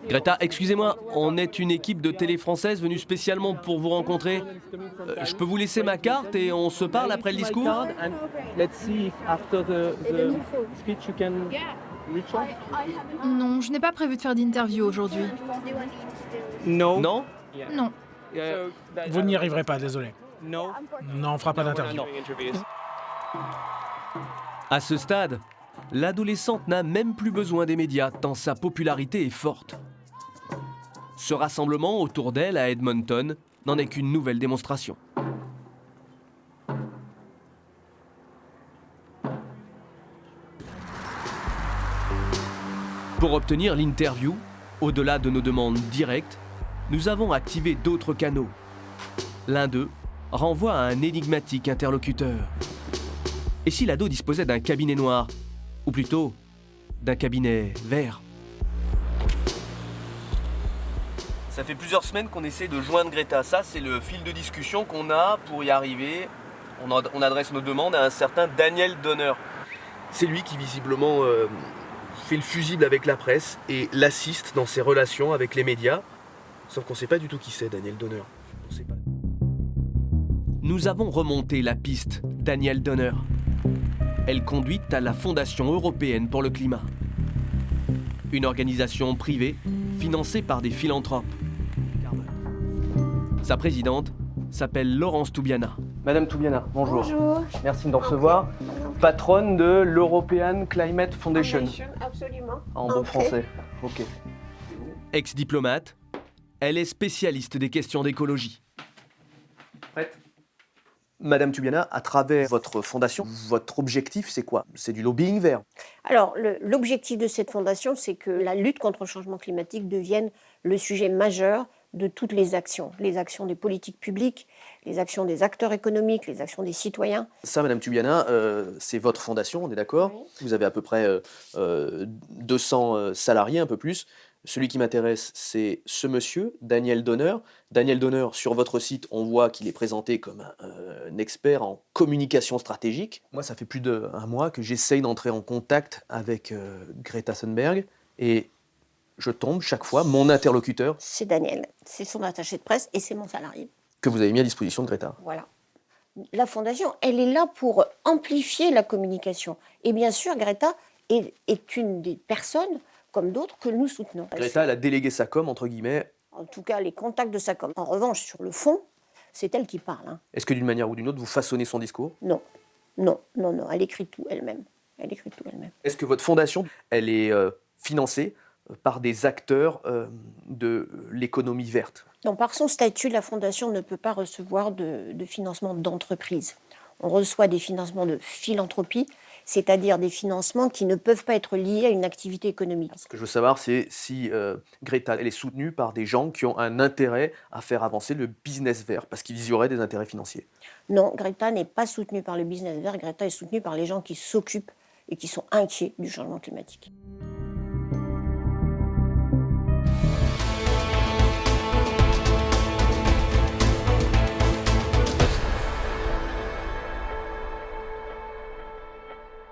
Greta, excusez-moi, on est une équipe de télé française venue spécialement pour vous rencontrer. Je peux vous laisser ma carte et on se parle après le discours? Non, je n'ai pas prévu de faire d'interview aujourd'hui. Non? Non. Vous n'y arriverez pas, désolé. Non, on fera pas d'interview. À ce stade, l'adolescente n'a même plus besoin des médias tant sa popularité est forte. Ce rassemblement autour d'elle à Edmonton n'en est qu'une nouvelle démonstration. Pour obtenir l'interview, au-delà de nos demandes directes, nous avons activé d'autres canaux. L'un d'eux renvoie à un énigmatique interlocuteur. Et si l'ado disposait d'un cabinet noir, ou plutôt d'un cabinet vert? Ça fait plusieurs semaines qu'on essaie de joindre Greta. Ça, c'est le fil de discussion qu'on a pour y arriver. On adresse nos demandes à un certain Daniel Donner. C'est lui qui visiblement fait le fusible avec la presse et l'assiste dans ses relations avec les médias. Sauf qu'on ne sait pas du tout qui c'est, Daniel Donner. On sait pas. Nous avons remonté la piste Daniel Donner. Elle conduit à la Fondation européenne pour le climat. Une organisation privée financée par des philanthropes. Sa présidente s'appelle Laurence Toubiana. Madame Toubiana, bonjour. Bonjour. Merci de nous recevoir. Patronne de l'European Climate Foundation. Absolument. En bon français. Ok. Ex-diplomate, elle est spécialiste des questions d'écologie. Prête? Madame Toubiana, à travers votre fondation, votre objectif, c'est quoi? C'est du lobbying vert? Alors, l'objectif de cette fondation, c'est que la lutte contre le changement climatique devienne le sujet majeur de toutes les actions des politiques publiques, les actions des acteurs économiques, les actions des citoyens. Ça, Madame Toubiana, c'est votre fondation, on est d'accord? Oui. Vous avez à peu près 200 salariés, un peu plus. Celui qui m'intéresse, c'est ce monsieur, Daniel Donner. Daniel Donner, sur votre site, on voit qu'il est présenté comme un expert en communication stratégique. Moi, ça fait plus d'un mois que j'essaye d'entrer en contact avec Greta Thunberg et je tombe chaque fois, mon interlocuteur, C'est Daniel, c'est son attaché de presse et c'est mon salarié. que vous avez mis à disposition de Greta. Voilà. La fondation, elle est là pour amplifier la communication. Et bien sûr, Greta est une des personnes, comme d'autres, que nous soutenons. Greta, elle a délégué sa com, entre guillemets. En tout cas, les contacts de sa com. En revanche, sur le fond, c'est elle qui parle. Hein. Est-ce que d'une manière ou d'une autre, vous façonnez son discours? Non, elle écrit tout elle-même. Est-ce que votre fondation, elle est financée par des acteurs de l'économie verte? Non, par son statut, la Fondation ne peut pas recevoir de financement d'entreprise. On reçoit des financements de philanthropie, c'est-à-dire des financements qui ne peuvent pas être liés à une activité économique. Ce que je veux savoir, c'est si Greta, elle est soutenue par des gens qui ont un intérêt à faire avancer le business vert, parce qu'ils y auraient des intérêts financiers. Non, Greta n'est pas soutenue par le business vert, Greta est soutenue par les gens qui s'occupent et qui sont inquiets du changement climatique.